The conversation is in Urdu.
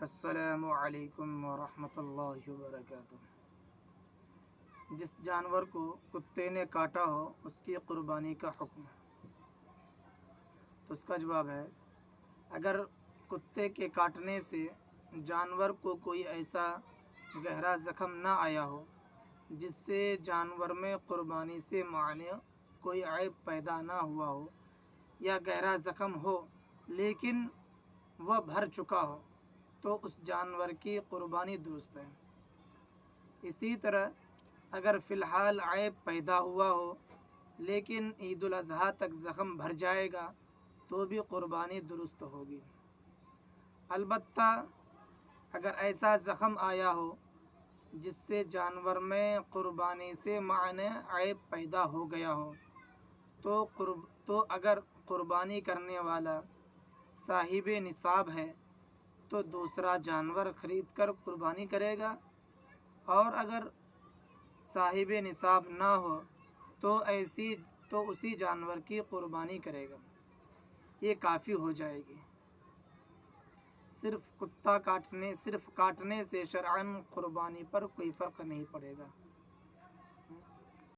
السلام علیکم ورحمۃ اللہ وبرکاتہ۔ جس جانور کو کتے نے کاٹا ہو اس کی قربانی کا حکم۔ تو اس کا جواب ہے، اگر کتے کے کاٹنے سے جانور کو کوئی ایسا گہرا زخم نہ آیا ہو جس سے جانور میں قربانی سے مانع کوئی عیب پیدا نہ ہوا ہو، یا گہرا زخم ہو لیکن وہ بھر چکا ہو، تو اس جانور کی قربانی درست ہے۔ اسی طرح اگر فی الحال عیب پیدا ہوا ہو لیکن عید الاضحیٰ تک زخم بھر جائے گا تو بھی قربانی درست ہوگی۔ البتہ اگر ایسا زخم آیا ہو جس سے جانور میں قربانی سے مانع عیب پیدا ہو گیا ہو تو اگر قربانی کرنے والا صاحب نصاب ہے تو دوسرا جانور خرید کر قربانی کرے گا، اور اگر صاحب نصاب نہ ہو تو اسی جانور کی قربانی کرے گا، یہ کافی ہو جائے گی۔ صرف کاٹنے سے شرعاً قربانی پر کوئی فرق نہیں پڑے گا۔